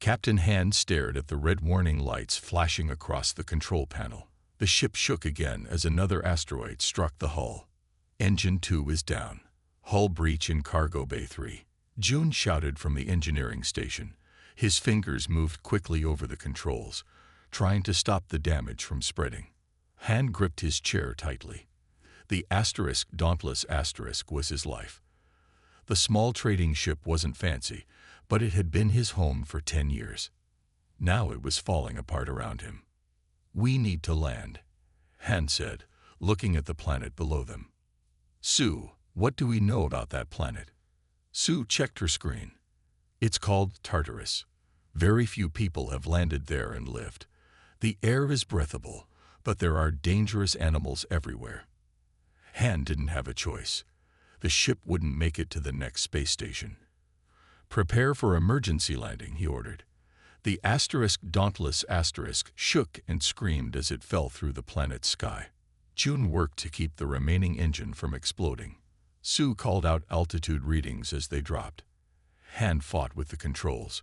Captain Han stared at the red warning lights flashing across the control panel. The ship shook again as another asteroid struck the hull. Engine 2 is down. Hull breach in Cargo Bay 3. Jun shouted from the engineering station. His fingers moved quickly over the controls, trying to stop the damage from spreading. Han gripped his chair tightly. The Dauntless was his life. The small trading ship wasn't fancy, but it had been his home for 10 years. Now it was falling apart around him. "We need to land," Han said, looking at the planet below them. "Sue, what do we know about that planet?" Sue checked her screen. "It's called Tartarus. Very few people have landed there and lived. The air is breathable, but there are dangerous animals everywhere." Han didn't have a choice. The ship wouldn't make it to the next space station. "Prepare for emergency landing," he ordered. The Dauntless shook and screamed as it fell through the planet's sky. Jun worked to keep the remaining engine from exploding. Sue called out altitude readings as they dropped. Han fought with the controls,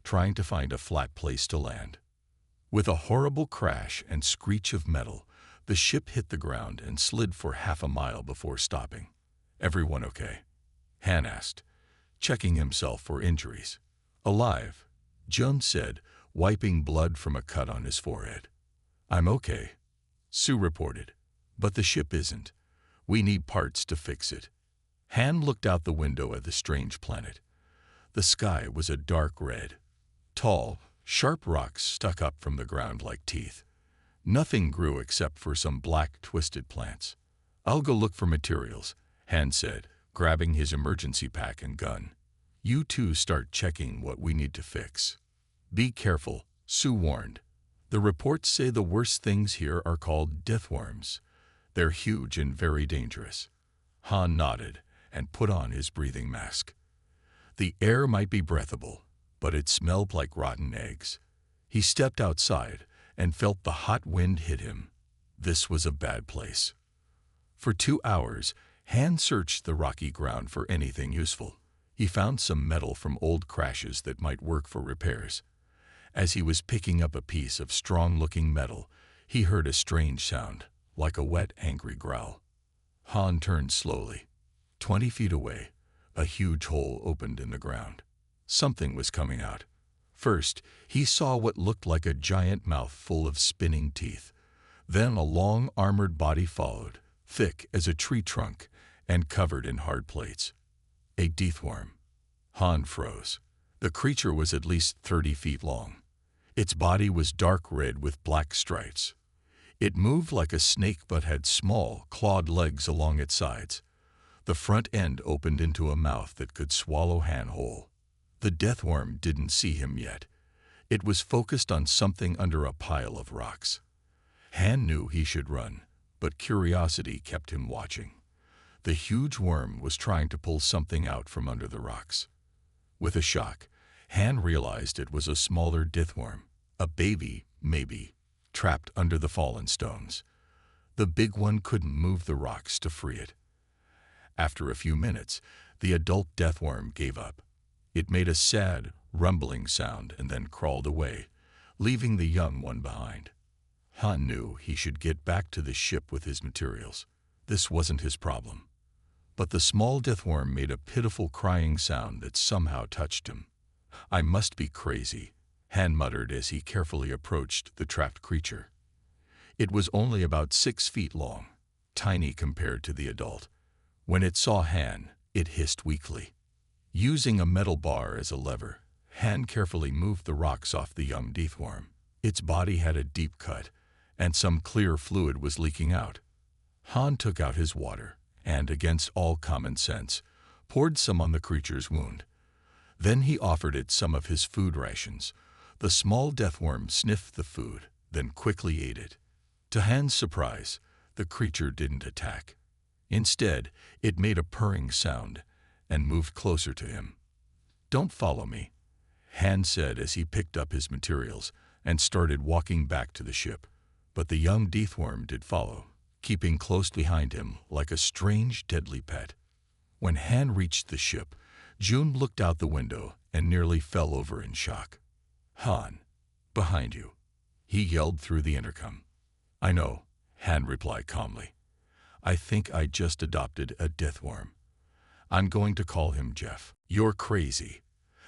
trying to find a flat place to land. With a horrible crash and screech of metal, the ship hit the ground and slid for half a mile before stopping. "Everyone okay?" Han asked, checking himself for injuries. "Alive," Jun said, wiping blood from a cut on his forehead. "I'm okay," Sue reported, "but the ship isn't. We need parts to fix it." Han looked out the window at the strange planet. The sky was a dark red. Tall, sharp rocks stuck up from the ground like teeth. Nothing grew except for some black, twisted plants. "I'll go look for materials," Han said, grabbing his emergency pack and gun. "You two start checking what we need to fix." "Be careful," Sue warned. "The reports say the worst things here are called deathworms. They're huge and very dangerous." Han nodded and put on his breathing mask. The air might be breathable, but it smelled like rotten eggs. He stepped outside and felt the hot wind hit him. This was a bad place. For 2 hours, Han searched the rocky ground for anything useful. He found some metal from old crashes that might work for repairs. As he was picking up a piece of strong-looking metal, he heard a strange sound, like a wet, angry growl. Han turned slowly. 20 feet away, a huge hole opened in the ground. Something was coming out. First, he saw what looked like a giant mouth full of spinning teeth. Then a long, armored body followed, thick as a tree trunk and covered in hard plates. A deathworm. Han froze. The creature was at least 30 feet long. Its body was dark red with black stripes. It moved like a snake but had small, clawed legs along its sides. The front end opened into a mouth that could swallow Han whole. The deathworm didn't see him yet. It was focused on something under a pile of rocks. Han knew he should run, but curiosity kept him watching. The huge worm was trying to pull something out from under the rocks. With a shock, Han realized it was a smaller deathworm, a baby, maybe, trapped under the fallen stones. The big one couldn't move the rocks to free it. After a few minutes, the adult deathworm gave up. It made a sad, rumbling sound and then crawled away, leaving the young one behind. Han knew he should get back to the ship with his materials. This wasn't his problem. But the small deathworm made a pitiful crying sound that somehow touched him. "I must be crazy," Han muttered as he carefully approached the trapped creature. It was only about 6 feet long, tiny compared to the adult. When it saw Han, it hissed weakly. Using a metal bar as a lever, Han carefully moved the rocks off the young deathworm. Its body had a deep cut, and some clear fluid was leaking out. Han took out his water and, against all common sense, poured some on the creature's wound. Then he offered it some of his food rations. The small deathworm sniffed the food, then quickly ate it. To Han's surprise, the creature didn't attack. Instead, it made a purring sound and moved closer to him. "Don't follow me," Han said as he picked up his materials and started walking back to the ship. But the young deathworm did follow, keeping close behind him like a strange, deadly pet. When Han reached the ship, Jun looked out the window and nearly fell over in shock. Han, behind you, he yelled through the intercom. I know, Han replied calmly. I think I just adopted a deathworm. I'm going to call him Jeff. You're crazy.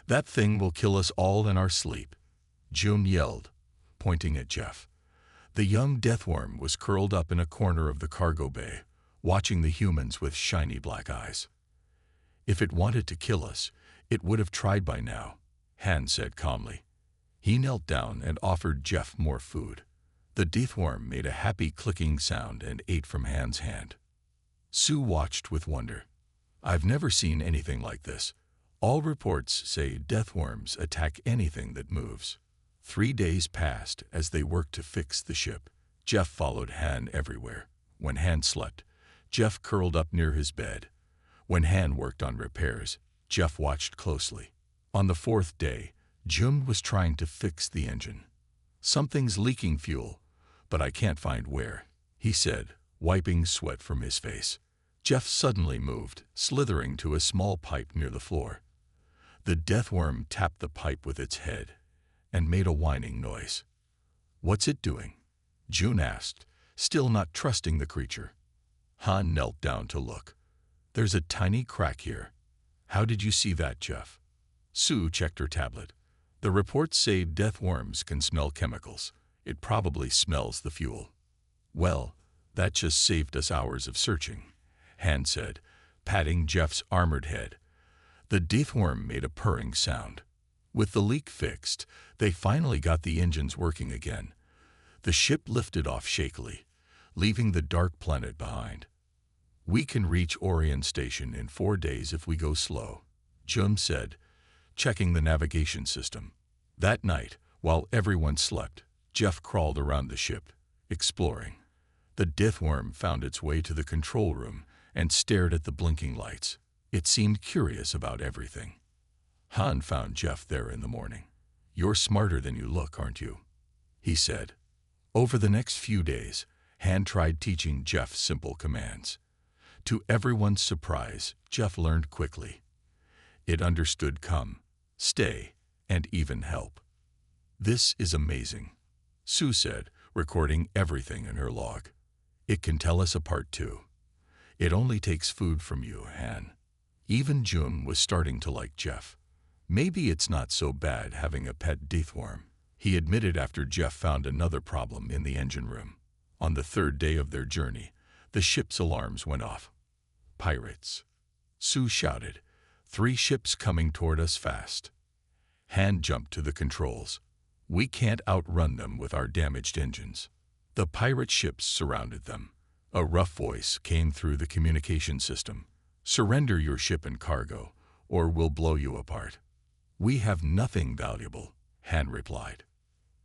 That thing will kill us all in our sleep, June yelled, pointing at Jeff. The young deathworm was curled up in a corner of the cargo bay, watching the humans with shiny black eyes. If it wanted to kill us, it would have tried by now, Han said calmly. He knelt down and offered Jeff more food. The deathworm made a happy clicking sound and ate from Han's hand. Sue watched with wonder. I've never seen anything like this. All reports say deathworms attack anything that moves. 3 days passed as they worked to fix the ship. Jeff followed Han everywhere. When Han slept, Jeff curled up near his bed. When Han worked on repairs, Jeff watched closely. On the 4th day, Jun was trying to fix the engine. Something's leaking fuel, but I can't find where, he said, wiping sweat from his face. Jeff suddenly moved, slithering to a small pipe near the floor. The deathworm tapped the pipe with its head and made a whining noise. What's it doing? Jun asked, still not trusting the creature. Han knelt down to look. There's a tiny crack here. How did you see that, Jeff? Sue checked her tablet. The reports say deathworms can smell chemicals. It probably smells the fuel. Well, that just saved us hours of searching, Han said, patting Jeff's armored head. The deathworm made a purring sound. With the leak fixed, they finally got the engines working again. The ship lifted off shakily, leaving the dark planet behind. We can reach Orion Station in 4 days if we go slow, Jun said, checking the navigation system. That night, while everyone slept, Jeff crawled around the ship, exploring. The deathworm found its way to the control room and stared at the blinking lights. It seemed curious about everything. Han found Jeff there in the morning. You're smarter than you look, aren't you? He said. Over the next few days, Han tried teaching Jeff simple commands. To everyone's surprise, Jeff learned quickly. It understood come, stay, and even help. This is amazing, Sue said, recording everything in her log. It can tell us apart too. It only takes food from you, Han. Even Jun was starting to like Jeff. Maybe it's not so bad having a pet deathworm, he admitted after Jeff found another problem in the engine room. On the 3rd day of their journey, the ship's alarms went off. Pirates, Sue shouted. 3 ships coming toward us fast. Han jumped to the controls. We can't outrun them with our damaged engines. The pirate ships surrounded them. A rough voice came through the communication system. Surrender your ship and cargo, or we'll blow you apart. We have nothing valuable, Han replied.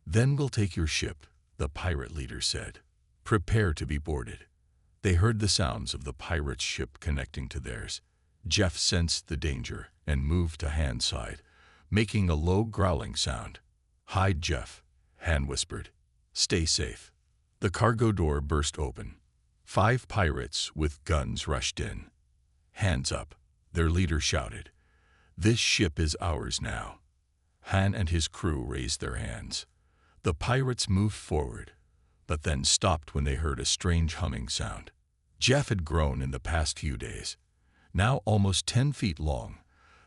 Then we'll take your ship, the pirate leader said. Prepare to be boarded. They heard the sounds of the pirate's ship connecting to theirs. Jeff sensed the danger and moved to Han's side, making a low growling sound. Hide, Jeff, Han whispered. Stay safe. The cargo door burst open. 5 pirates with guns rushed in. Hands up, their leader shouted. This ship is ours now. Han and his crew raised their hands. The pirates moved forward, but then stopped when they heard a strange humming sound. Jeff had grown in the past few days. Now almost 10 feet long,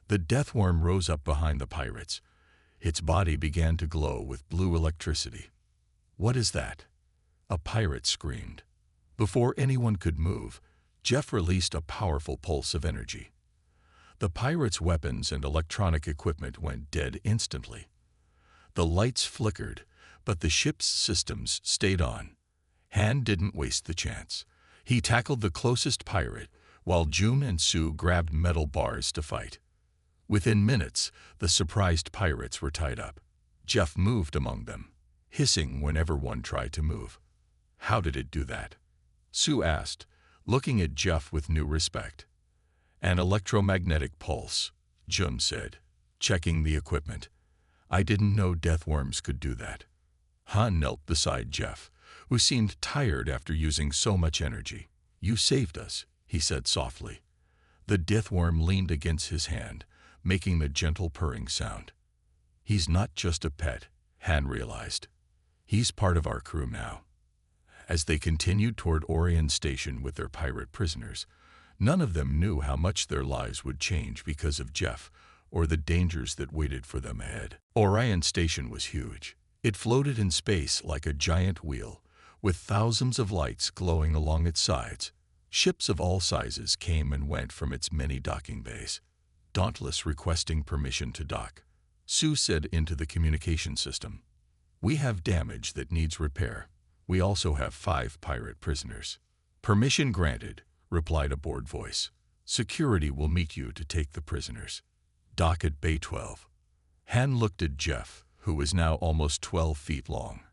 the deathworm rose up behind the pirates. Its body began to glow with blue electricity. What is that? A pirate screamed. Before anyone could move, Jeff released a powerful pulse of energy. The pirates' weapons and electronic equipment went dead instantly. The lights flickered, but the ship's systems stayed on. Han didn't waste the chance. He tackled the closest pirate, while Jun and Sue grabbed metal bars to fight. Within minutes, the surprised pirates were tied up. Jeff moved among them, hissing whenever one tried to move. How did it do that? Sue asked, looking at Jeff with new respect. An electromagnetic pulse, Jun said, checking the equipment. I didn't know deathworms could do that. Han knelt beside Jeff, who seemed tired after using so much energy. You saved us, he said softly. The deathworm leaned against his hand, making a gentle purring sound. He's not just a pet, Han realized. He's part of our crew now. As they continued toward Orion Station with their pirate prisoners, none of them knew how much their lives would change because of Jeff or the dangers that waited for them ahead. Orion Station was huge. It floated in space like a giant wheel, with thousands of lights glowing along its sides. Ships of all sizes came and went from its many docking bays. Dauntless requesting permission to dock, Sue said into the communication system, "We have damage that needs repair. We also have 5 pirate prisoners." "Permission granted," replied a bored voice. "Security will meet you to take the prisoners. Dock at Bay 12. Han looked at Jeff, who was now almost 12 feet long.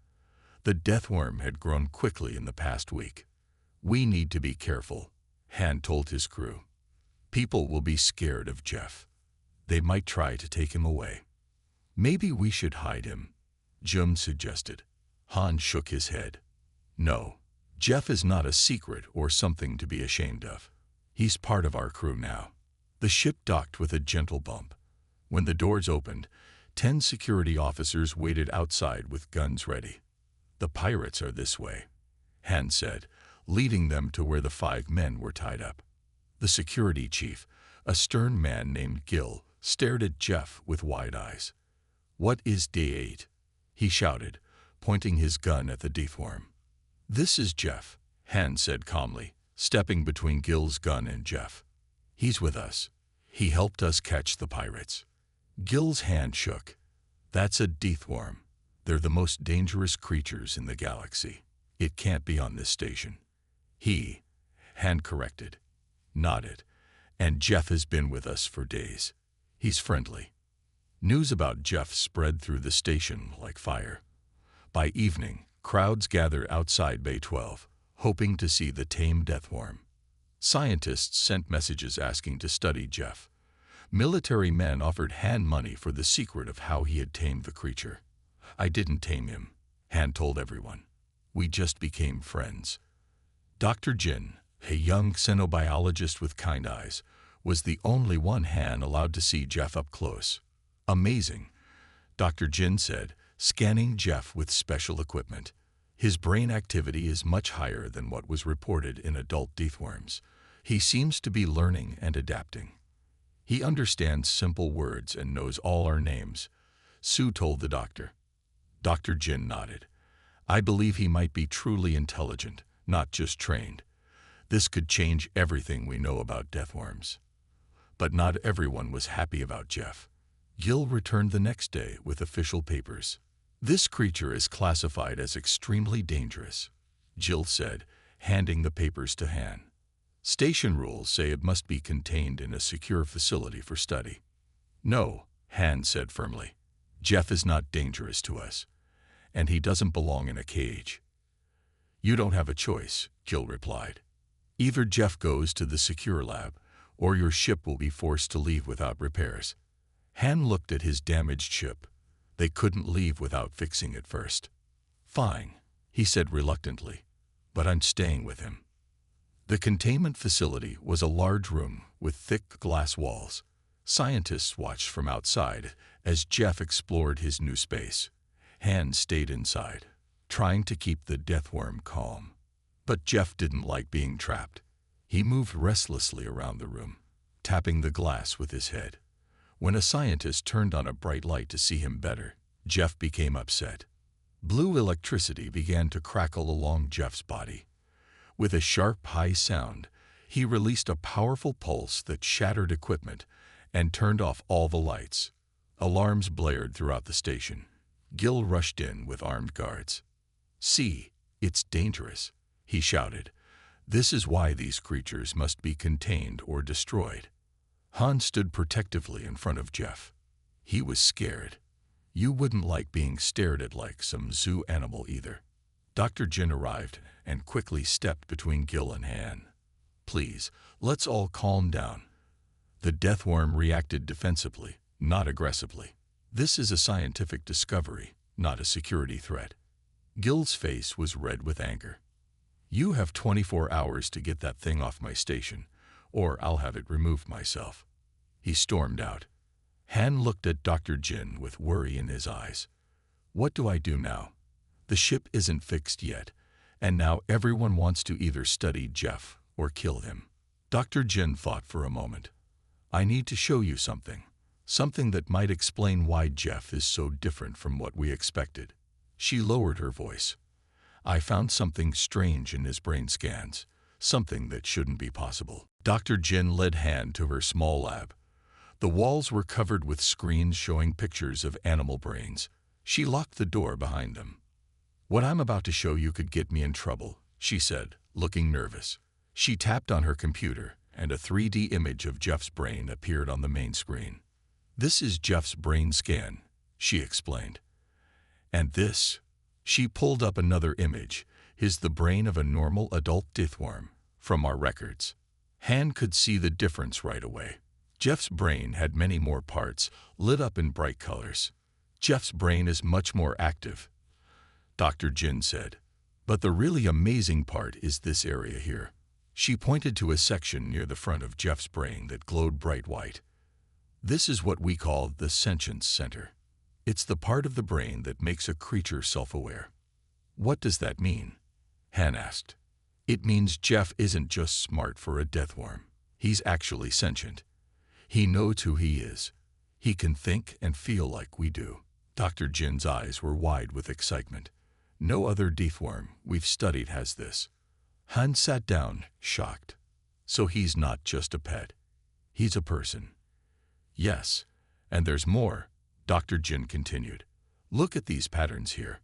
The deathworm had grown quickly in the past week. "We need to be careful," Han told his crew. "People will be scared of Jeff. They might try to take him away." "Maybe we should hide him," Jim suggested. Han shook his head. "No, Jeff is not a secret or something to be ashamed of. He's part of our crew now." The ship docked with a gentle bump. When the doors opened, 10 security officers waited outside with guns ready. "The pirates are this way," Han said, leading them to where the 5 men were tied up. The security chief, a stern man named Gil, stared at Jeff with wide eyes. "What is Day 8? He shouted, pointing his gun at the deathworm. "This is Jeff," Han said calmly, stepping between Gil's gun and Jeff. "He's with us. He helped us catch the pirates." Gil's hand shook. "That's a deathworm. They're the most dangerous creatures in the galaxy. It can't be on this station." Han corrected, nodded, "and Jeff has been with us for days. He's friendly." News about Jeff spread through the station like fire. By evening, crowds gathered outside Bay 12, hoping to see the tame deathworm. Scientists sent messages asking to study Jeff. Military men offered Han money for the secret of how he had tamed the creature. "I didn't tame him," Han told everyone. "We just became friends." Dr. Jin, a young xenobiologist with kind eyes, was the only one Han allowed to see Jeff up close. "Amazing," Dr. Jin said, scanning Jeff with special equipment. "His brain activity is much higher than what was reported in adult deathworms. He seems to be learning and adapting. He understands simple words and knows all our names," Sue told the doctor. Dr. Jin nodded. "I believe he might be truly intelligent, not just trained. This could change everything we know about deathworms." But not everyone was happy about Jeff. Gil returned the next day with official papers. "This creature is classified as extremely dangerous," Jill said, handing the papers to Han. "Station rules say it must be contained in a secure facility for study." "No," Han said firmly. "Jeff is not dangerous to us, and he doesn't belong in a cage." "You don't have a choice," Jill replied. "Either Jeff goes to the secure lab, or your ship will be forced to leave without repairs." Han looked at his damaged ship. They couldn't leave without fixing it first. "Fine," he said reluctantly, "but I'm staying with him." The containment facility was a large room with thick glass walls. Scientists watched from outside as Jeff explored his new space. Han stayed inside, trying to keep the deathworm calm. But Jeff didn't like being trapped. He moved restlessly around the room, tapping the glass with his head. When a scientist turned on a bright light to see him better, Jeff became upset. Blue electricity began to crackle along Jeff's body. With a sharp, high sound, he released a powerful pulse that shattered equipment and turned off all the lights. Alarms blared throughout the station. Gil rushed in with armed guards. "See, it's dangerous," he shouted. "This is why these creatures must be contained or destroyed." Han stood protectively in front of Jeff. He was scared. You wouldn't like being stared at like some zoo animal either. Dr. Jin arrived and quickly stepped between Gil and Han. "Please, let's all calm down." The deathworm reacted defensively, not aggressively. "This is a scientific discovery, not a security threat." Gil's face was red with anger. "You have 24 hours to get that thing off my station, or I'll have it removed myself." He stormed out. Han looked at Dr. Jin with worry in his eyes. What do I do now? The ship isn't fixed yet, and now everyone wants to either study Jeff or kill him. Dr. Jin thought for a moment. I need to show you something. Something that might explain why Jeff is so different from what we expected. She lowered her voice. I found something strange in his brain scans, something that shouldn't be possible. Dr. Jin led Han to her small lab. The walls were covered with screens showing pictures of animal brains. She locked the door behind them. What I'm about to show you could get me in trouble, she said, looking nervous. She tapped on her computer, and a 3D image of Jeff's brain appeared on the main screen. This is Jeff's brain scan, she explained. And this, she pulled up another image, is the brain of a normal adult deathworm, from our records. Han could see the difference right away. Jeff's brain had many more parts, lit up in bright colors. Jeff's brain is much more active, Dr. Jin said. But the really amazing part is this area here. She pointed to a section near the front of Jeff's brain that glowed bright white. This is what we call the sentience center. It's the part of the brain that makes a creature self-aware. What does that mean? Han asked. It means Jeff isn't just smart for a deathworm. He's actually sentient. He knows who he is. He can think and feel like we do. Dr. Jin's eyes were wide with excitement. No other deathworm we've studied has this. Han sat down, shocked. So he's not just a pet. He's a person. Yes, and there's more, Dr. Jin continued. Look at these patterns here.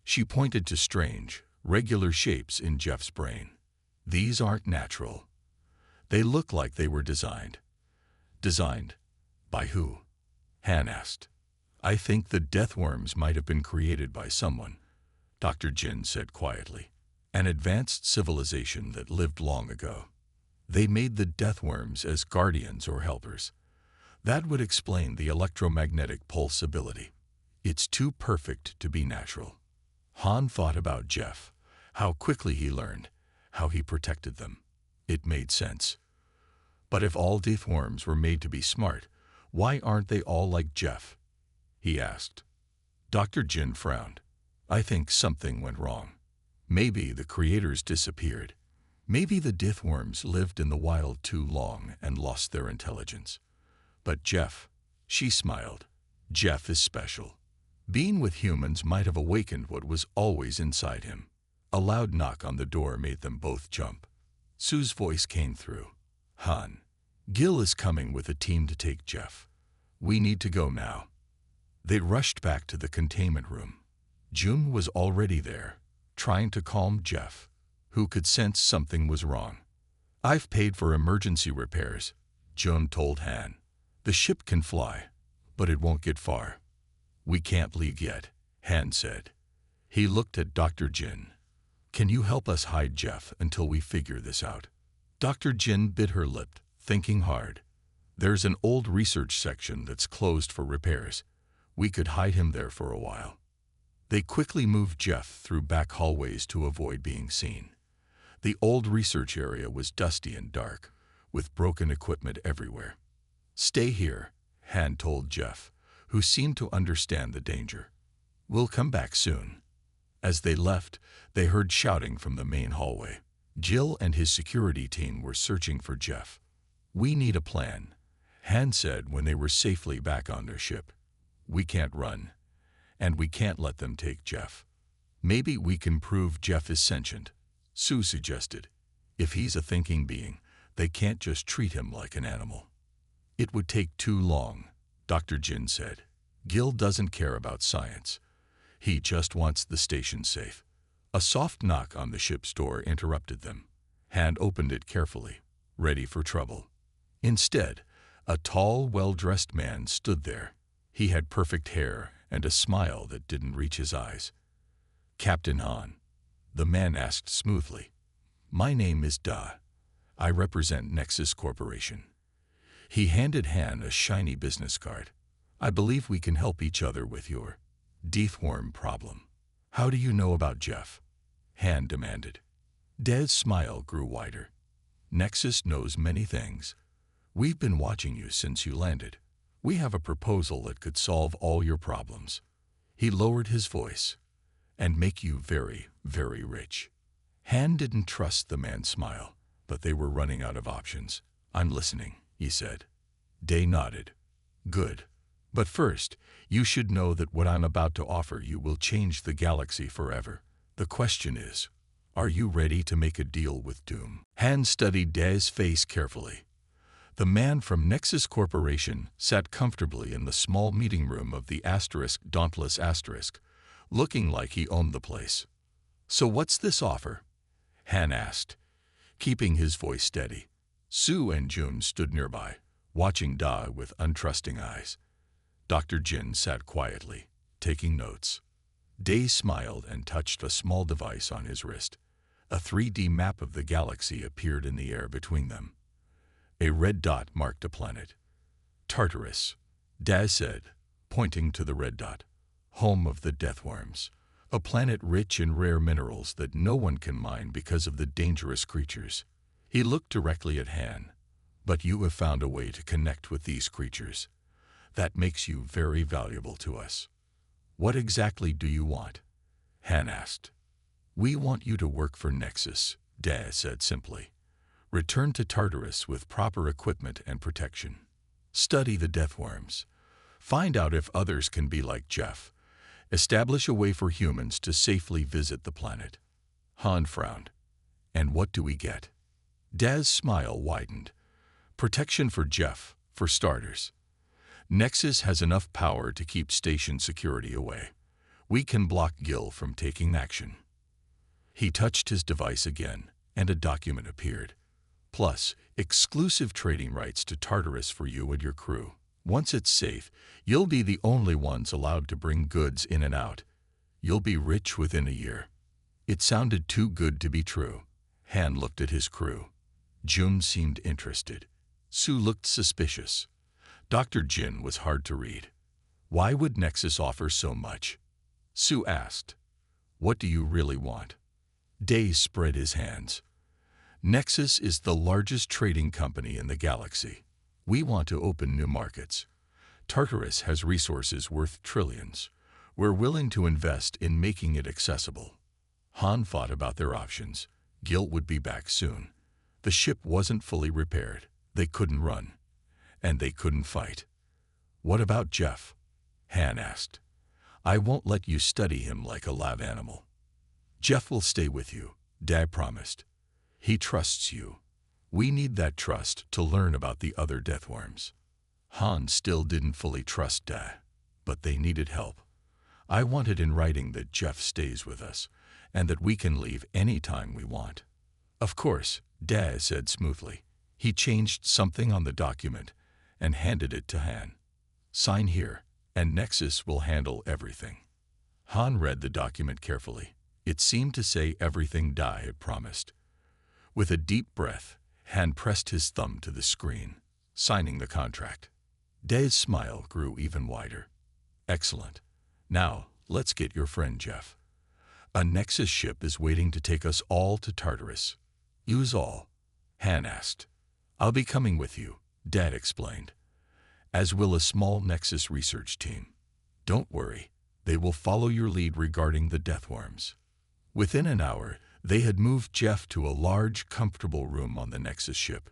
She pointed to strange, regular shapes in Jeff's brain. These aren't natural. They look like they were designed. Designed? By who? Han asked. I think the deathworms might have been created by someone, Dr. Jin said quietly. An advanced civilization that lived long ago. They made the deathworms as guardians or helpers. That would explain the electromagnetic pulse ability. It's too perfect to be natural. Han thought about Jeff, how quickly he learned, how he protected them. It made sense. But if all deathworms were made to be smart, why aren't they all like Jeff? He asked. Dr. Jin frowned. I think something went wrong. Maybe the creators disappeared. Maybe the deathworms lived in the wild too long and lost their intelligence. But Jeff, she smiled. Jeff is special. Being with humans might have awakened what was always inside him. A loud knock on the door made them both jump. Sue's voice came through. Han, Gil is coming with a team to take Jeff. We need to go now. They rushed back to the containment room. June was already there, trying to calm Jeff, who could sense something was wrong. I've paid for emergency repairs, June told Han. The ship can fly, but it won't get far. We can't leave yet, Han said. He looked at Dr. Jin. Can you help us hide Jeff until we figure this out? Dr. Jin bit her lip, thinking hard. There's an old research section that's closed for repairs. We could hide him there for a while. They quickly moved Jeff through back hallways to avoid being seen. The old research area was dusty and dark, with broken equipment everywhere. Stay here, Han told Jeff, who seemed to understand the danger. We'll come back soon. As they left, they heard shouting from the main hallway. Jill and his security team were searching for Jeff. We need a plan, Han said when they were safely back on their ship. We can't run, and we can't let them take Jeff. Maybe we can prove Jeff is sentient, Sue suggested. If he's a thinking being, they can't just treat him like an animal. It would take too long, Dr. Jin said. Gil doesn't care about science. He just wants the station safe. A soft knock on the ship's door interrupted them. Han opened it carefully, ready for trouble. Instead, a tall, well-dressed man stood there. He had perfect hair and a smile that didn't reach his eyes. Captain Han, the man asked smoothly. My name is Da. I represent Nexus Corporation. He handed Han a shiny business card. I believe we can help each other with your deathworm problem. How do you know about Jeff? Han demanded. Da's smile grew wider. Nexus knows many things. We've been watching you since you landed. We have a proposal that could solve all your problems. He lowered his voice. And make you very, very rich. Han didn't trust the man's smile, but they were running out of options. I'm listening, he said. Day nodded. Good. But first, you should know that what I'm about to offer you will change the galaxy forever. The question is, are you ready to make a deal with Doom? Han studied Day's face carefully. The man from Nexus Corporation sat comfortably in the small meeting room of the Dauntless Asterisk, looking like he owned the place. So what's this offer? Han asked, keeping his voice steady. Sue and Jun stood nearby, watching Da with untrusting eyes. Dr. Jin sat quietly, taking notes. Day smiled and touched a small device on his wrist. A 3D map of the galaxy appeared in the air between them. A red dot marked a planet. Tartarus, Daz said, pointing to the red dot. Home of the Deathworms, a planet rich in rare minerals that no one can mine because of the dangerous creatures. He looked directly at Han. But you have found a way to connect with these creatures. That makes you very valuable to us. What exactly do you want? Han asked. We want you to work for Nexus, Daz said simply. Return to Tartarus with proper equipment and protection. Study the Deathworms. Find out if others can be like Jeff. Establish a way for humans to safely visit the planet. Han frowned. And what do we get? Daz's smile widened. Protection for Jeff, for starters. Nexus has enough power to keep station security away. We can block Gil from taking action. He touched his device again, and a document appeared. Plus, exclusive trading rights to Tartarus for you and your crew. Once it's safe, you'll be the only ones allowed to bring goods in and out. You'll be rich within a year. It sounded too good to be true. Han looked at his crew. Jun seemed interested. Sue looked suspicious. Dr. Jin was hard to read. Why would Nexus offer so much? Sue asked. What do you really want? Day spread his hands. Nexus is the largest trading company in the galaxy. We want to open new markets. Tartarus has resources worth trillions. We're willing to invest in making it accessible. Han thought about their options. Gil would be back soon. The ship wasn't fully repaired. They couldn't run. And they couldn't fight. What about Jeff? Han asked. I won't let you study him like a lab animal. Jeff will stay with you, Dad promised. He trusts you. We need that trust to learn about the other Deathworms. Han still didn't fully trust Dad, but they needed help. I wanted in writing that Jeff stays with us, and that we can leave any time we want. Of course, Dad said smoothly. He changed something on the document and handed it to Han. Sign here, and Nexus will handle everything. Han read the document carefully. It seemed to say everything Dai had promised. With a deep breath, Han pressed his thumb to the screen, signing the contract. Dai's smile grew even wider. Excellent. Now, let's get your friend Jeff. A Nexus ship is waiting to take us all to Tartarus. Use all? Han asked. I'll be coming with you, Dad explained. As will a small Nexus research team. Don't worry, they will follow your lead regarding the Deathworms. Within an hour, they had moved Jeff to a large, comfortable room on the Nexus ship.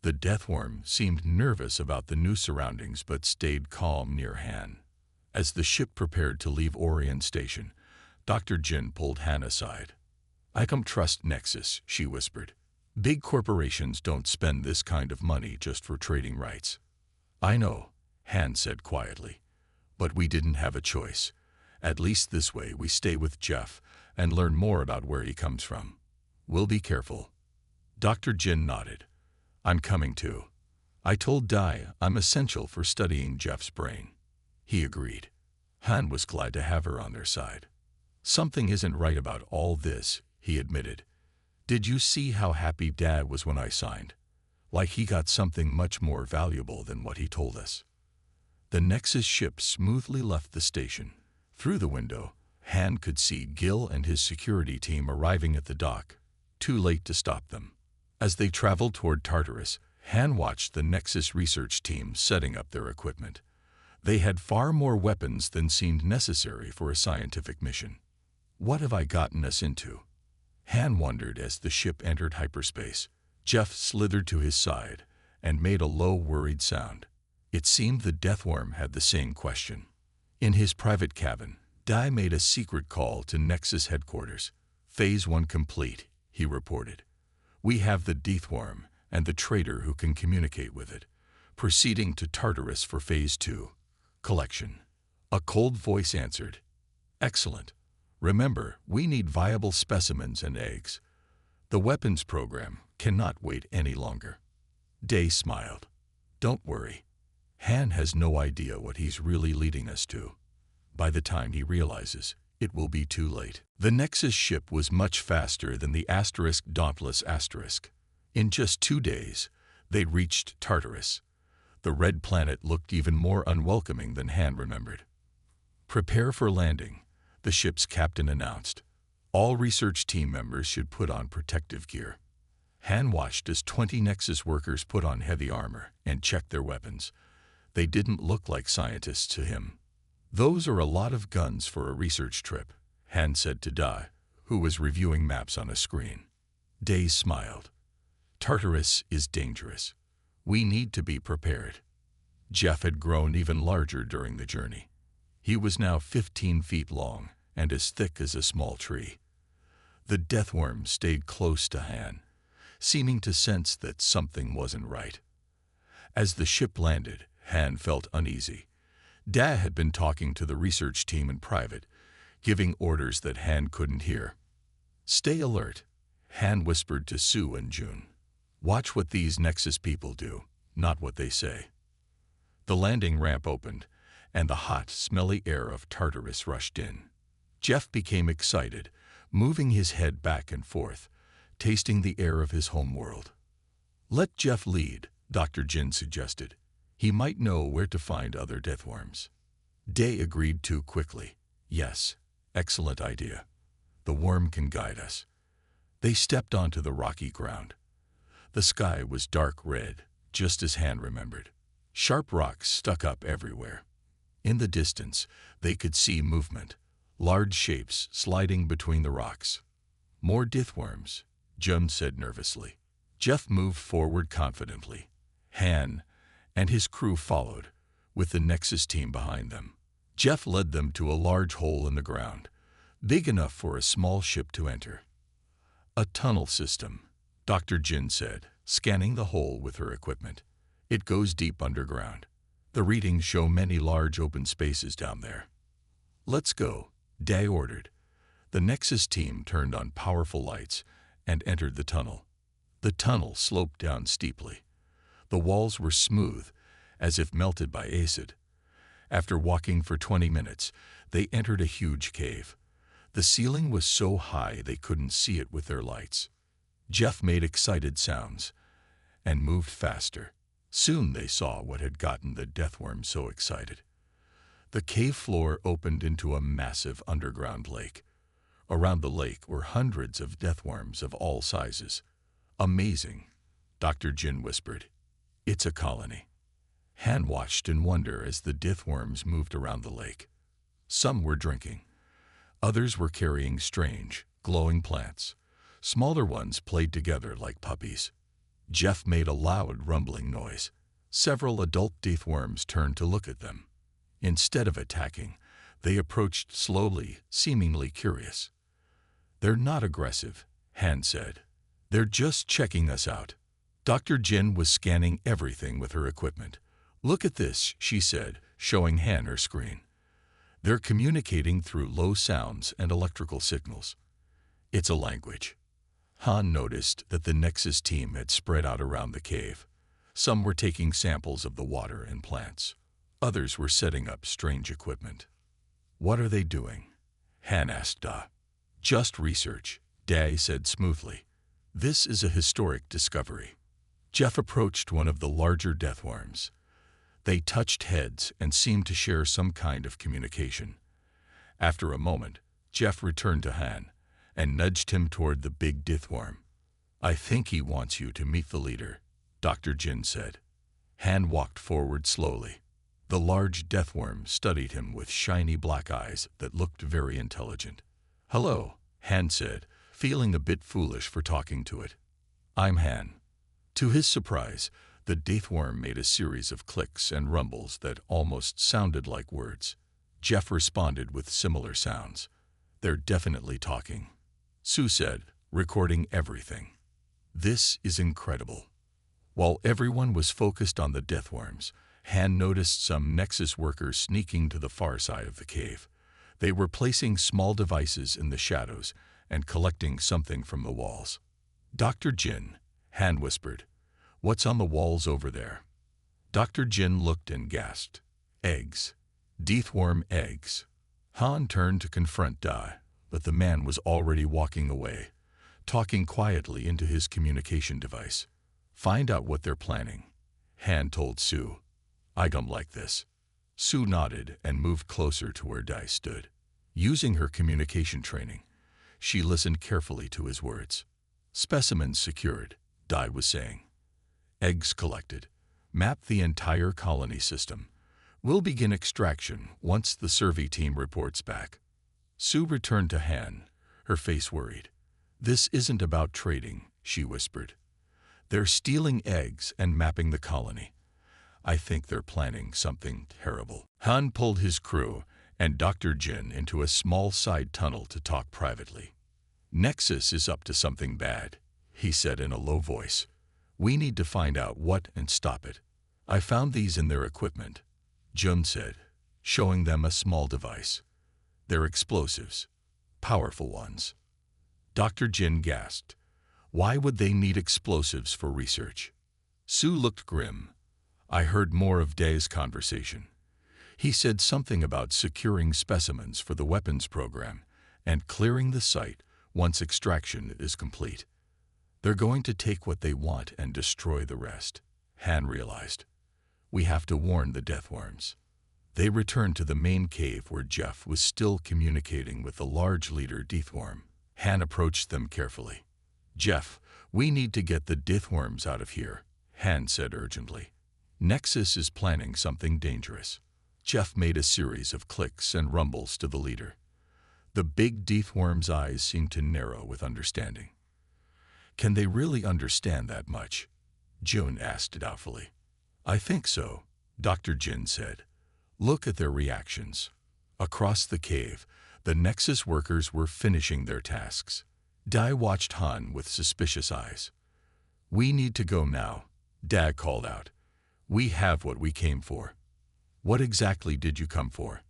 The Deathworm seemed nervous about the new surroundings but stayed calm near Han. As the ship prepared to leave Orion Station, Dr. Jin pulled Han aside. I don't trust Nexus, she whispered. Big corporations don't spend this kind of money just for trading rights. I know, Han said quietly. But we didn't have a choice. At least this way we stay with Jeff and learn more about where he comes from. We'll be careful. Dr. Jin nodded. I'm coming too. I told Dai I'm essential for studying Jeff's brain. He agreed. Han was glad to have her on their side. Something isn't right about all this, he admitted. Did you see how happy Dad was when I signed? Like he got something much more valuable than what he told us. The Nexus ship smoothly left the station. Through the window, Han could see Gil and his security team arriving at the dock, too late to stop them. As they traveled toward Tartarus, Han watched the Nexus research team setting up their equipment. They had far more weapons than seemed necessary for a scientific mission. What have I gotten us into? Han wondered as the ship entered hyperspace. Jeff slithered to his side and made a low, worried sound. It seemed the Deathworm had the same question. In his private cabin, Dai made a secret call to Nexus headquarters. Phase 1 complete, he reported. We have the Deathworm and the traitor who can communicate with it. Proceeding to Tartarus for Phase 2. Collection. A cold voice answered. Excellent. Remember, we need viable specimens and eggs. The weapons program cannot wait any longer. Day smiled. Don't worry. Han has no idea what he's really leading us to. By the time he realizes, it will be too late. The Nexus ship was much faster than the Dauntless Asterisk. In just 2 days, they reached Tartarus. The red planet looked even more unwelcoming than Han remembered. Prepare for landing, the ship's captain announced. All research team members should put on protective gear. Han watched as 20 Nexus workers put on heavy armor and checked their weapons. They didn't look like scientists to him. Those are a lot of guns for a research trip, Han said to Dai, who was reviewing maps on a screen. Day smiled. Tartarus is dangerous. We need to be prepared. Jeff had grown even larger during the journey. He was now 15 feet long and as thick as a small tree. The Deathworm stayed close to Han, seeming to sense that something wasn't right. As the ship landed, Han felt uneasy. Dai had been talking to the research team in private, giving orders that Han couldn't hear. Stay alert, Han whispered to Sue and June. Watch what these Nexus people do, not what they say. The landing ramp opened, and the hot, smelly air of Tartarus rushed in. Jeff became excited, moving his head back and forth, tasting the air of his homeworld. Let Jeff lead, Dr. Jin suggested. He might know where to find other Deathworms. Day agreed too quickly. Yes, excellent idea. The worm can guide us. They stepped onto the rocky ground. The sky was dark red, just as Han remembered. Sharp rocks stuck up everywhere. In the distance, they could see movement, large shapes sliding between the rocks. More Deathworms, Jun said nervously. Jeff moved forward confidently. Han and his crew followed, with the Nexus team behind them. Jeff led them to a large hole in the ground, big enough for a small ship to enter. A tunnel system, Dr. Jin said, scanning the hole with her equipment. It goes deep underground. The readings show many large open spaces down there. Let's go, Day ordered. The Nexus team turned on powerful lights and entered the tunnel. The tunnel sloped down steeply. The walls were smooth, as if melted by acid. After walking for 20 minutes, they entered a huge cave. The ceiling was so high they couldn't see it with their lights. Jeff made excited sounds and moved faster. Soon they saw what had gotten the Deathworm so excited. The cave floor opened into a massive underground lake. Around the lake were hundreds of Deathworms of all sizes. Amazing, Dr. Jin whispered. It's a colony. Han watched in wonder as the Deathworms moved around the lake. Some were drinking. Others were carrying strange, glowing plants. Smaller ones played together like puppies. Jeff made a loud, rumbling noise. Several adult Deathworms turned to look at them. Instead of attacking, they approached slowly, seemingly curious. They're not aggressive, Han said. They're just checking us out. Dr. Jin was scanning everything with her equipment. Look at this, she said, showing Han her screen. They're communicating through low sounds and electrical signals. It's a language. Han noticed that the Nexus team had spread out around the cave. Some were taking samples of the water and plants. Others were setting up strange equipment. What are they doing? Han asked Da. Just research, Day said smoothly. This is a historic discovery. Jeff approached one of the larger Deathworms. They touched heads and seemed to share some kind of communication. After a moment, Jeff returned to Han and nudged him toward the big Deathworm. I think he wants you to meet the leader, Dr. Jin said. Han walked forward slowly. The large deathworm studied him with shiny black eyes that looked very intelligent. "Hello," Han said, feeling a bit foolish for talking to it. "I'm Han." To his surprise, the deathworm made a series of clicks and rumbles that almost sounded like words. Jeff responded with similar sounds. "They're definitely talking," Sue said, recording everything. "This is incredible." While everyone was focused on the deathworms, Han noticed some Nexus workers sneaking to the far side of the cave. They were placing small devices in the shadows and collecting something from the walls. "Dr. Jin," Han whispered, "what's on the walls over there?" Dr. Jin looked and gasped. "Eggs. Deathworm eggs." Han turned to confront Dai, but the man was already walking away, talking quietly into his communication device. "Find out what they're planning," Han told Sue. "I don't like this." Sue nodded and moved closer to where Dai stood. Using her communication training, she listened carefully to his words. "Specimens secured," Dai was saying. "Eggs collected. Map the entire colony system. We'll begin extraction once the survey team reports back." Sue returned to Han, her face worried. "This isn't about trading," she whispered. "They're stealing eggs and mapping the colony. I think they're planning something terrible." Han pulled his crew and Dr. Jin into a small side tunnel to talk privately. "Nexus is up to something bad," he said in a low voice. "We need to find out what and stop it." "I found these in their equipment," Jun said, showing them a small device. "They're explosives. Powerful ones." Dr. Jin gasped. Why would they need explosives for research? Sue looked grim. I heard more of Dai's conversation. He said something about securing specimens for the weapons program and clearing the site once extraction is complete. They're going to take what they want and destroy the rest, Han realized. We have to warn the deathworms. They returned to the main cave where Jeff was still communicating with the large leader deathworm. Han approached them carefully. "Jeff, we need to get the deathworms out of here," Han said urgently. "Nexus is planning something dangerous." Jeff made a series of clicks and rumbles to the leader. The big deathworm's eyes seemed to narrow with understanding. "Can they really understand that much?" Jun asked doubtfully. "I think so," Dr. Jin said. "Look at their reactions." Across the cave, the Nexus workers were finishing their tasks. Dai watched Han with suspicious eyes. "We need to go now," Dai called out. "We have what we came for." "What exactly did you come for?"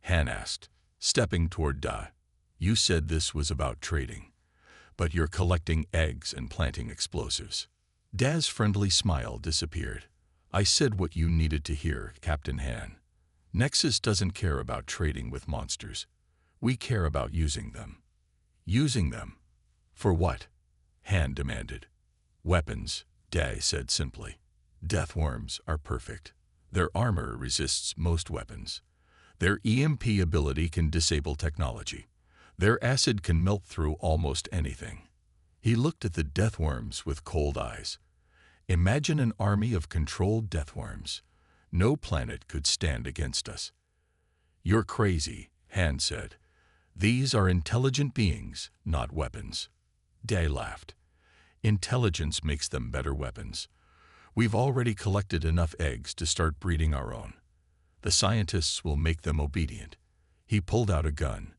Han asked, stepping toward Dai. "You said this was about trading, but you're collecting eggs and planting explosives." Dai's friendly smile disappeared. "I said what you needed to hear, Captain Han. Nexus doesn't care about trading with monsters. We care about using them." "Using them? For what?" Han demanded. "Weapons," Dai said simply. "Deathworms are perfect. Their armor resists most weapons. Their EMP ability can disable technology. Their acid can melt through almost anything." He looked at the deathworms with cold eyes. "Imagine an army of controlled deathworms. No planet could stand against us." "You're crazy," Han said. "These are intelligent beings, not weapons." Dai laughed. "Intelligence makes them better weapons. We've already collected enough eggs to start breeding our own. The scientists will make them obedient." He pulled out a gun.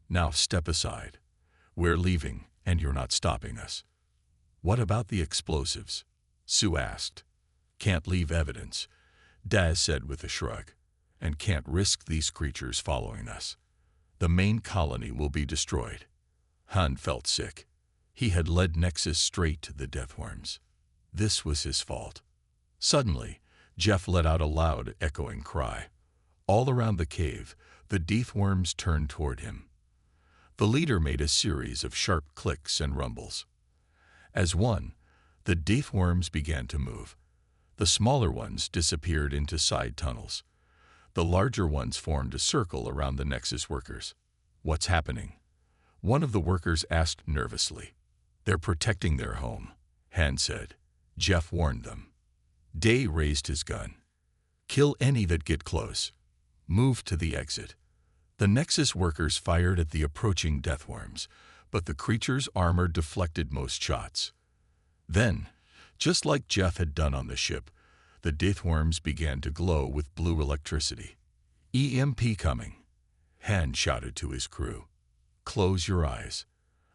"Now step aside. We're leaving, and you're not stopping us." "What about the explosives?" Sue asked. "Can't leave evidence," Dai said with a shrug, "and can't risk these creatures following us. The main colony will be destroyed." Han felt sick. He had led Nexus straight to the deathworms. This was his fault. Suddenly, Jeff let out a loud, echoing cry. All around the cave, the deathworms turned toward him. The leader made a series of sharp clicks and rumbles. As one, the deathworms began to move. The smaller ones disappeared into side tunnels. The larger ones formed a circle around the Nexus workers. "What's happening?" one of the workers asked nervously. "They're protecting their home," Han said. Jeff warned them. Day raised his gun. Kill any that get close. Move to the exit. The Nexus workers fired at the approaching deathworms, but the creature's armor deflected most shots. Then, just like Jeff had done on the ship, the deathworms began to glow with blue electricity. EMP coming, Han shouted to his crew. Close your eyes.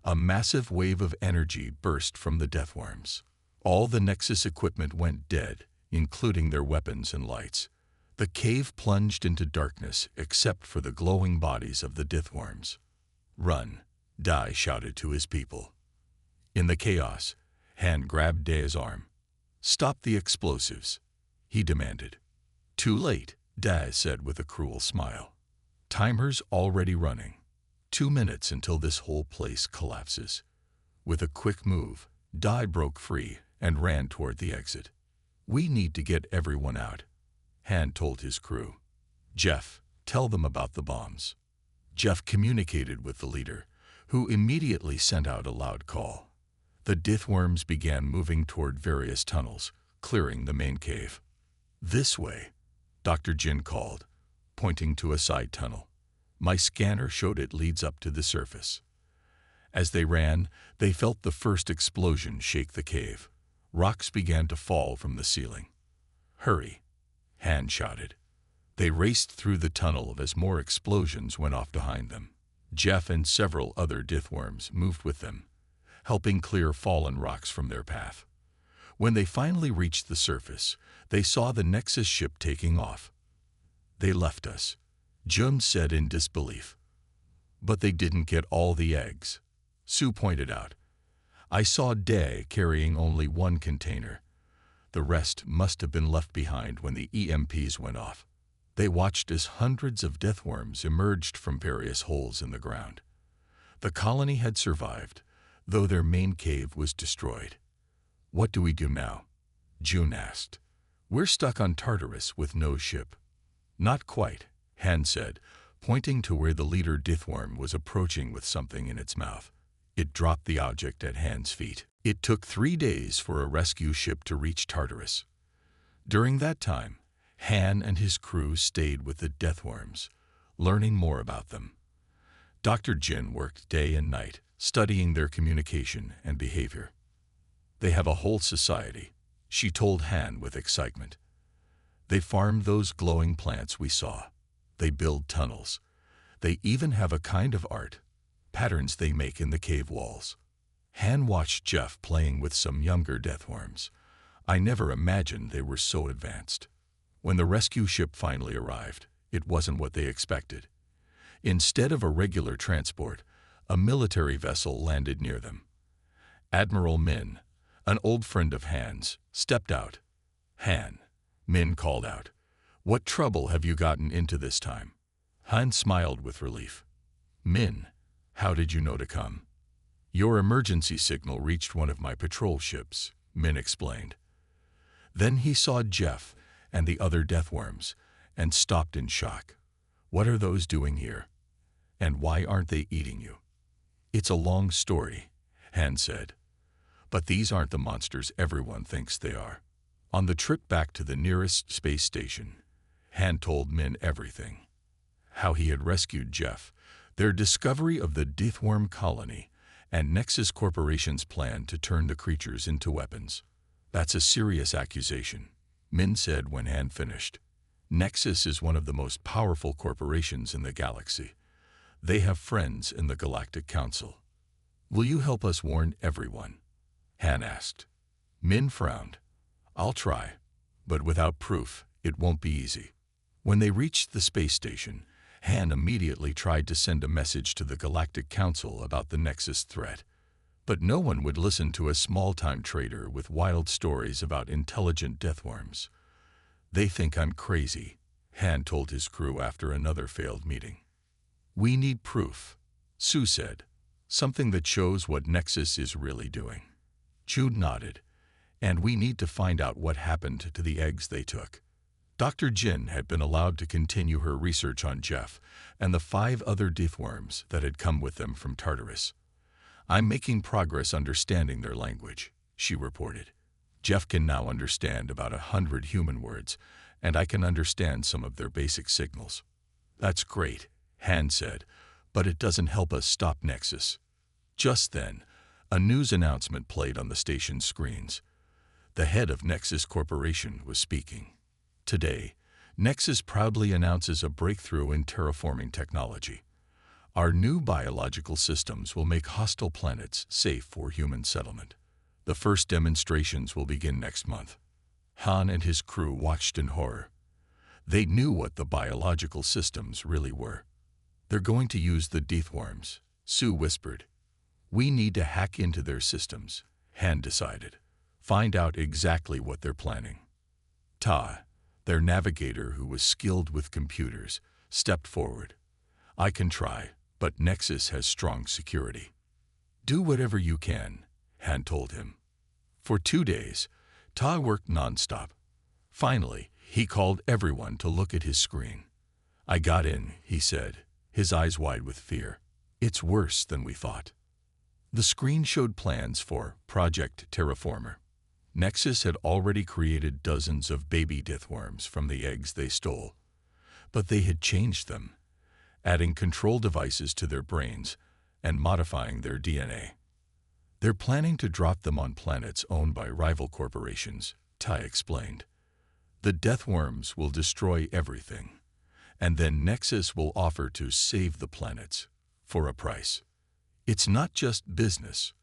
A massive wave of energy burst from the deathworms. All the Nexus equipment went dead, including their weapons and lights. The cave plunged into darkness except for the glowing bodies of the deathworms. Run, Dai shouted to his people. In the chaos, Han grabbed Dai's arm. Stop the explosives, he demanded. Too late, Dai said with a cruel smile. Timer's already running. 2 minutes until this whole place collapses. With a quick move, Dai broke free and ran toward the exit. We need to get everyone out, Han told his crew. Jeff, tell them about the bombs. Jeff communicated with the leader, who immediately sent out a loud call. The deathworms began moving toward various tunnels, clearing the main cave. This way, Dr. Jin called, pointing to a side tunnel. My scanner showed it leads up to the surface. As they ran, they felt the first explosion shake the cave. Rocks began to fall from the ceiling. Hurry, Han shouted. They raced through the tunnel as more explosions went off behind them. Jeff and several other deathworms moved with them, helping clear fallen rocks from their path. When they finally reached the surface, they saw the Nexus ship taking off. They left us, Jun said in disbelief. But they didn't get all the eggs, Sue pointed out. I saw Day carrying only one container. The rest must have been left behind when the EMPs went off. They watched as hundreds of deathworms emerged from various holes in the ground. The colony had survived, though their main cave was destroyed. What do we do now? Jun asked. We're stuck on Tartarus with no ship. Not quite, Han said, pointing to where the leader deathworm was approaching with something in its mouth. It dropped the object at Han's feet. It took 3 days for a rescue ship to reach Tartarus. During that time, Han and his crew stayed with the deathworms, learning more about them. Dr. Jin worked day and night, studying their communication and behavior. They have a whole society, she told Han with excitement. They farm those glowing plants we saw. They build tunnels. They even have a kind of art, patterns they make in the cave walls. Han watched Jeff playing with some younger deathworms. I never imagined they were so advanced. When the rescue ship finally arrived, it wasn't what they expected. Instead of a regular transport, a military vessel landed near them. Admiral Min, an old friend of Han's, stepped out. Han, Min called out. What trouble have you gotten into this time? Han smiled with relief. Min, how did you know to come? Your emergency signal reached one of my patrol ships, Min explained. Then he saw Jeff and the other deathworms and stopped in shock. What are those doing here? And why aren't they eating you? It's a long story, Han said. But these aren't the monsters everyone thinks they are. On the trip back to the nearest space station, Han told Min everything. How he had rescued Jeff, their discovery of the deathworm colony, and Nexus Corporation's plan to turn the creatures into weapons. That's a serious accusation, Min said when Han finished. Nexus is one of the most powerful corporations in the galaxy. They have friends in the Galactic Council. Will you help us warn everyone? Han asked. Min frowned. I'll try, but without proof, it won't be easy. When they reached the space station, Han immediately tried to send a message to the Galactic Council about the Nexus threat. But no one would listen to a small-time trader with wild stories about intelligent deathworms. They think I'm crazy, Han told his crew after another failed meeting. We need proof, Sue said, something that shows what Nexus is really doing. Jude nodded, and we need to find out what happened to the eggs they took. Dr. Jin had been allowed to continue her research on Jeff and the 5 other deathworms that had come with them from Tartarus. I'm making progress understanding their language, she reported. Jeff can now understand about 100 human words, and I can understand some of their basic signals. That's great, Han said, but it doesn't help us stop Nexus. Just then, a news announcement played on the station's screens. The head of Nexus Corporation was speaking. Today, Nexus proudly announces a breakthrough in terraforming technology. Our new biological systems will make hostile planets safe for human settlement. The first demonstrations will begin next month. Han and his crew watched in horror. They knew what the biological systems really were. They're going to use the deathworms, Sue whispered. We need to hack into their systems, Han decided. Find out exactly what they're planning. Ta, their navigator who was skilled with computers, stepped forward. I can try, but Nexus has strong security. Do whatever you can, Han told him. For 2 days, Ta worked nonstop. Finally, he called everyone to look at his screen. I got in, he said, his eyes wide with fear. It's worse than we thought. The screen showed plans for Project Terraformer. Nexus had already created dozens of baby deathworms from the eggs they stole. But they had changed them, adding control devices to their brains and modifying their DNA. They're planning to drop them on planets owned by rival corporations, Tai explained. The deathworms will destroy everything, and then Nexus will offer to save the planets for a price. It's not just business,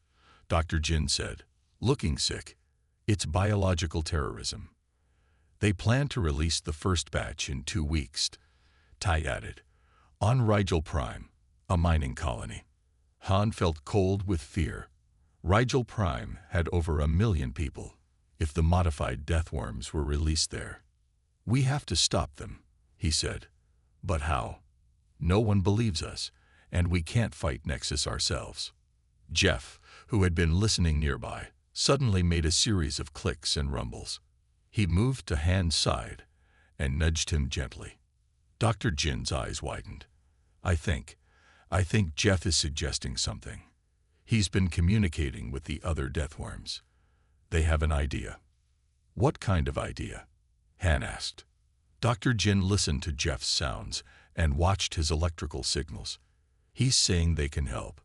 Dr. Jin said, looking sick. It's biological terrorism. They plan to release the first batch in 2 weeks, Tai added, on Rigel Prime, a mining colony. Han felt cold with fear. Rigel Prime had over 1 million people. If the modified deathworms were released there, we have to stop them, he said. But how? No one believes us, and we can't fight Nexus ourselves. Jeff, who had been listening nearby, suddenly made a series of clicks and rumbles. He moved to Han's side and nudged him gently. Dr. Jin's eyes widened. I think Jeff is suggesting something. He's been communicating with the other deathworms. They have an idea. What kind of idea? Han asked. Dr. Jin listened to Jeff's sounds and watched his electrical signals. He's saying they can help.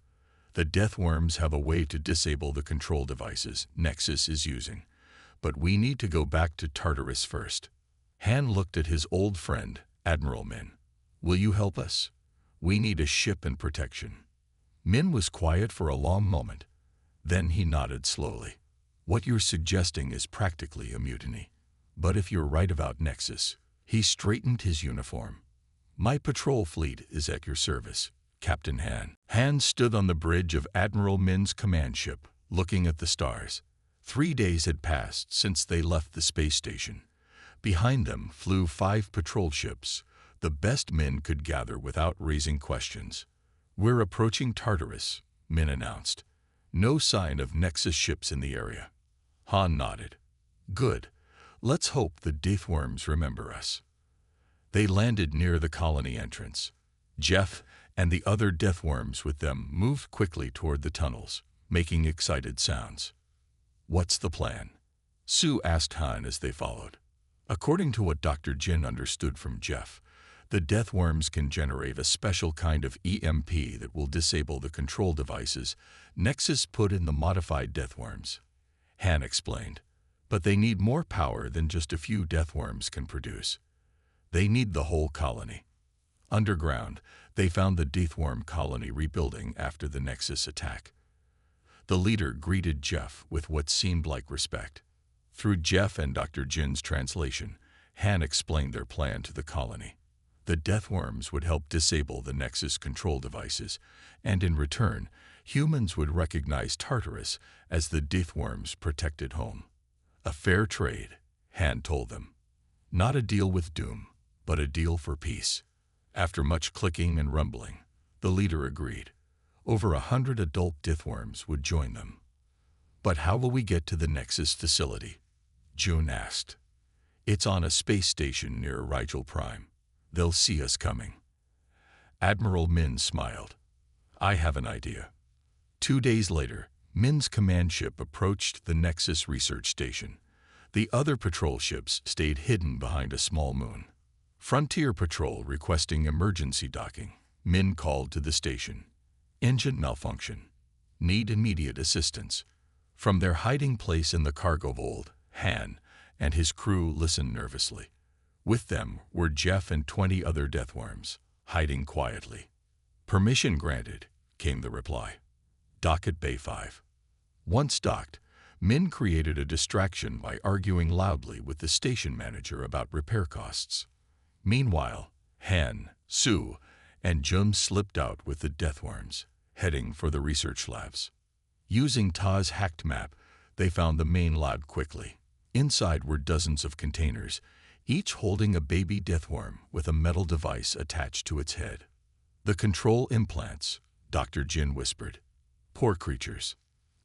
The deathworms have a way to disable the control devices Nexus is using, but we need to go back to Tartarus first. Han looked at his old friend, Admiral Min. Will you help us? We need a ship and protection. Min was quiet for a long moment. Then he nodded slowly. What you're suggesting is practically a mutiny. But if you're right about Nexus, he straightened his uniform. My patrol fleet is at your service, Captain Han. Han stood on the bridge of Admiral Min's command ship, looking at the stars. 3 days had passed since they left the space station. Behind them flew 5 patrol ships, the best Min could gather without raising questions. We're approaching Tartarus, Min announced. No sign of Nexus ships in the area. Han nodded. Good. Let's hope the deathworms remember us. They landed near the colony entrance. Jeff and the other deathworms with them moved quickly toward the tunnels, making excited sounds. What's the plan? Sue asked Han as they followed. According to what Dr. Jin understood from Jeff, the deathworms can generate a special kind of EMP that will disable the control devices Nexus put in the modified deathworms. Han explained. But they need more power than just a few deathworms can produce. They need the whole colony. Underground, they found the deathworm colony rebuilding after the Nexus attack. The leader greeted Jeff with what seemed like respect. Through Jeff and Dr. Jin's translation, Han explained their plan to the colony. The deathworms would help disable the Nexus control devices, and in return, humans would recognize Tartarus as the deathworms' protected home. A fair trade, Han told them. Not a deal with doom, but a deal for peace. After much clicking and rumbling, the leader agreed. Over 100 adult deathworms would join them. But how will we get to the Nexus facility? June asked. It's on a space station near Rigel Prime. They'll see us coming. Admiral Min smiled. I have an idea. 2 days later, Min's command ship approached the Nexus research station. The other patrol ships stayed hidden behind a small moon. Frontier Patrol requesting emergency docking. Min called to the station. Engine malfunction. Need immediate assistance. From their hiding place in the cargo hold, Han and his crew listened nervously. With them were Jeff and 20 other deathworms, hiding quietly. Permission granted, came the reply. Dock at Bay 5. Once docked, Min created a distraction by arguing loudly with the station manager about repair costs. Meanwhile, Han, Sue, and Jum slipped out with the deathworms, heading for the research labs. Using Ta's hacked map, they found the main lab quickly. Inside were dozens of containers, each holding a baby deathworm with a metal device attached to its head. The control implants, Dr. Jin whispered. Poor creatures.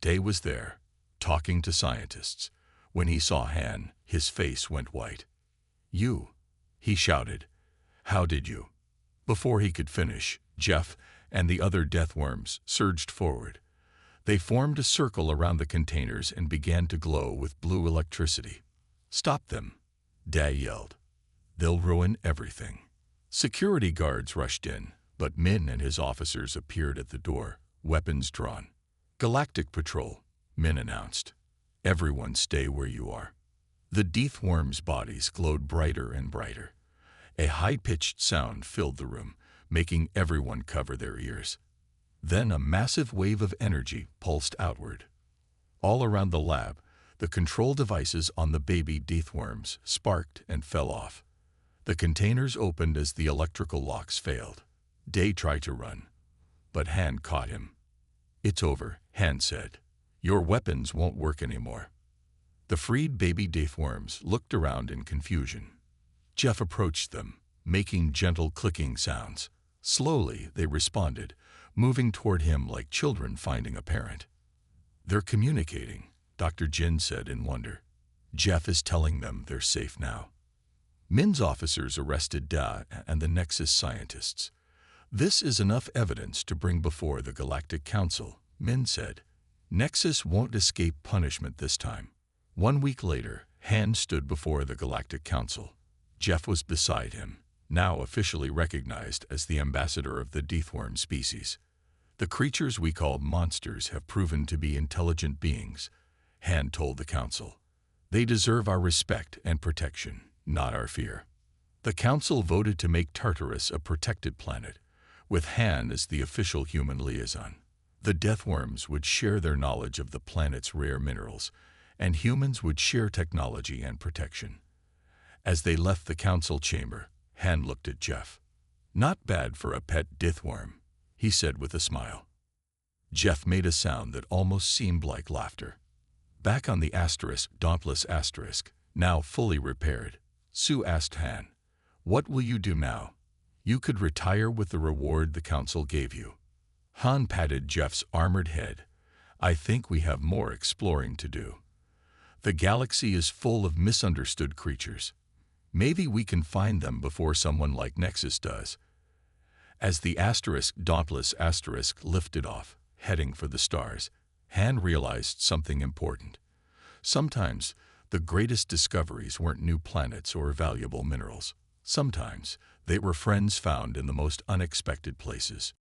Day was there, talking to scientists. When he saw Han, his face went white. You, he shouted. How did you? Before he could finish, Jeff and the other deathworms surged forward. They formed a circle around the containers and began to glow with blue electricity. Stop them, Day yelled. They'll ruin everything. Security guards rushed in, but Min and his officers appeared at the door, weapons drawn. Galactic Patrol, Min announced. Everyone stay where you are. The deathworms' bodies glowed brighter and brighter. A high-pitched sound filled the room, making everyone cover their ears. Then a massive wave of energy pulsed outward. All around the lab, the control devices on the baby deathworms sparked and fell off. The containers opened as the electrical locks failed. Day tried to run, but Han caught him. It's over, Han said. Your weapons won't work anymore. The freed baby deathworms looked around in confusion. Jeff approached them, making gentle clicking sounds. Slowly, they responded, moving toward him like children finding a parent. They're communicating, Dr. Jin said in wonder. Jeff is telling them they're safe now. Min's officers arrested Da and the Nexus scientists. This is enough evidence to bring before the Galactic Council, Min said. Nexus won't escape punishment this time. 1 week later, Han stood before the Galactic Council. Jeff was beside him, now officially recognized as the ambassador of the deathworm species. The creatures we call monsters have proven to be intelligent beings, Han told the council. They deserve our respect and protection, not our fear. The council voted to make Tartarus a protected planet, with Han as the official human liaison. The deathworms would share their knowledge of the planet's rare minerals, and humans would share technology and protection. As they left the council chamber, Han looked at Jeff. Not bad for a pet deathworm, he said with a smile. Jeff made a sound that almost seemed like laughter. Back on the Dauntless Asterisk, now fully repaired, Sue asked Han, "What will you do now? You could retire with the reward the council gave you." Han patted Jeff's armored head. "I think we have more exploring to do. The galaxy is full of misunderstood creatures. Maybe we can find them before someone like Nexus does." As the Dauntless Asterisk lifted off, heading for the stars, Han realized something important. Sometimes, the greatest discoveries weren't new planets or valuable minerals. Sometimes, they were friends found in the most unexpected places.